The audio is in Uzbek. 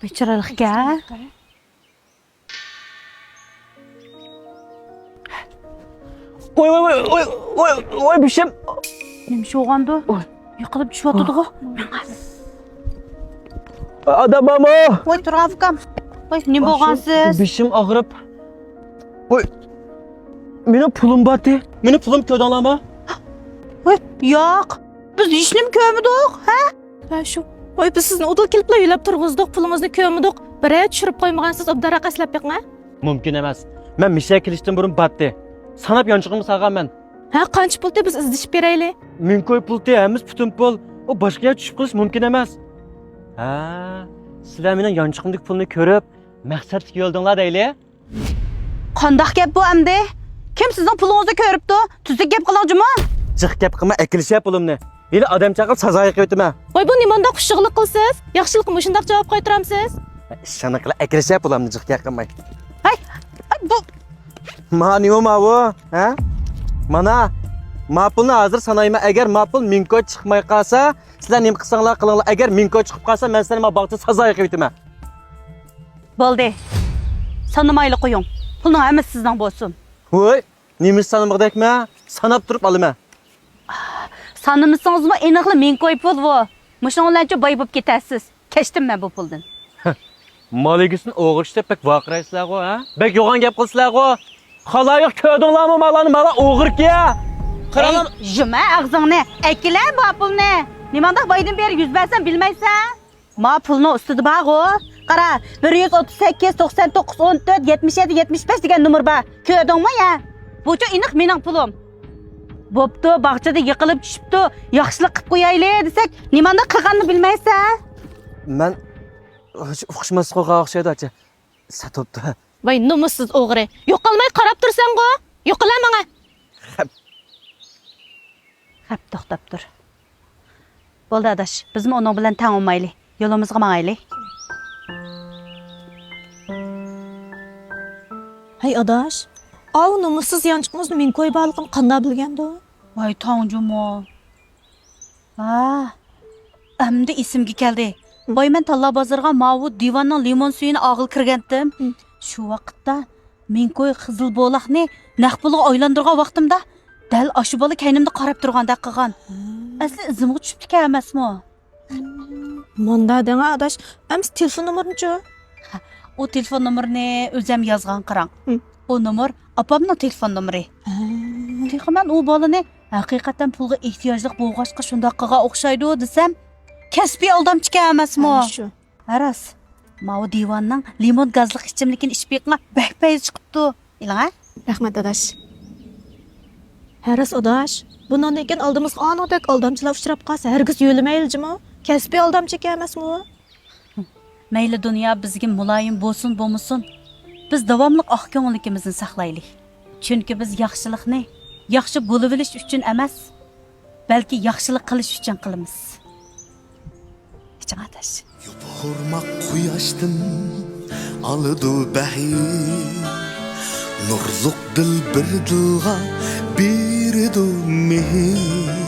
Bechoralikka. Oy bishim. Nima shu o'g'andi? Yiqilib tushyapti-ku. Adamamo. Voy, turg'an ukam. Voy, nima bo'lgansiz? Bishim og'rib. Oy. Meni pulim botdi. Meni pulim ko'dalama. Voy, yo'q. Biz ishnim ko'midik, ha? Ha shu. Voy biz sizni o'dil keliblar yo'lab turg'izdik, pulingizni ko'midik. Biray tushirib qo'ymagansiz, obdara qaslab yo'qmi? Mumkin emas. Men misha kelishdan burun botdi. Sanab yonchig'imni sag'anman. Ha, qancha pulda biz izdishib beraylik? Ming ko'y pul deyamiz, butun pul. O boshqaga tushib qilish mumkin emas. Ha, sizlar mening yonchig'imdagi pulni ko'rib, maqsadga yo'ldinglar deyli. Qandoq gap bu endi? Kim sizning pulingizni ko'ribdi? Tuzuk gap qilingizmi? Jiq gap qilma, akilishyap pulimni. Yili odam chaqib sazoyi qo'ytma. Voy bu nimanda xushchiqlik qilsiz? Yaxshilikmi shundoq javob qaytaramsiz? Ishani qila akilishyap pulimni jiq gap qilmay. Hay, bu Ma nima bu? Ha? Mana ma'pulni hozir sanayman. Agar ma'pul minko chiqmay qolsa, sizlar nima qilsanglar qilinglar. Agar minko chiqib qolsa, men sizlarga bog'cha sazoyi qo'yitaman. bo'ldi. Sanamayli qo'ying. Pulning hammasi sizning bo'lsin. Voy, nima sanamaqdakmi? Sanab turib olaman. Sanımısınızmı eniqli men koy pul bu. Muşunlarcha boy bo'lib ketasiz. Kechdim men bu puldan. Maligisini o'g'irishda pek vaqiraysizlar-ku, ha? Bek yo'g'on gap qilsizlar-ku. Xaloyiq ko'rdinglarmi malani? Mala o'g'irki. Qaranglar, Juma og'zingni, aykilar bu pulni. Nimanda boydan beri yuz bersan bilmaysan? Ma pulni ustida bor-ku. Qara, 138 99 14 77 75 degan nomer bor. Ko'rdingmi ya? Bu-chi aniq mening pulim. Bo'pti, bog'chada yiqilib tushibdi. Yaxshilik qilib qo'yaylik desak, nimanda qilganini bilmaysan? men o'xshamas qo'rqa o'xshaydi acha. Satobdi. Voy numussiz o'g'ri. Yo'qolmay qarab tursan-ku. Yo'qola menga. Hep to'xtab tur. Bo'ldi adash, bizmi uning bilan tang olmaylik. Yo'limizga mangaylik. Hay adash. Av numussiz yanchiqimizni men qo'yib olgan qanday bilgandi? Voy tongjumo. Ha. Endi esimga keldi. Voy men Talla bozorga mavu divanning limon suyini og'il kirgandim. Shu vaqtda men qo'y qizil bo'laqni naq pulga aylantirgan vaqtimda dal ashu bola kaynimda qarab turganda qilgan. Asli izimga tushibdi emasmi? Manda danga adash, ams telefon nomerini-chi? O telefon nomerini o'zim yozgan qarang. O nomer apamning telefon nomeri. Texman u bolani haqiqatan pulga ehtiyojli bo'lg'achqa shunday qilgan o'xshaydi desam, kasbiy aldamchi emasmi? Shu. Aras. Mao divanning limon gazli ichimlikini ichib yiqma bakpay chiqibdi. Ilanga? Rahmat adash. Haras adash, bundan keyin oldimizga anodek aldamchilar uchrab qolsa, hargiz yo'lmayljimi? Kasbiy aldamchi emasmi? Mayli dunyo bizga muloyim bo'lsin, bo'lmasin. Biz davomli oq ko'ngilligimizni saqlaylik. Chunki biz yaxshilikni yaxshi bo'lib olish uchun emas, balki yaxshilik qilish uchun qilamiz. Hech adash. Hurmak quyoshdim aldı bahir Nurzuk dil bir dilga birdu mehir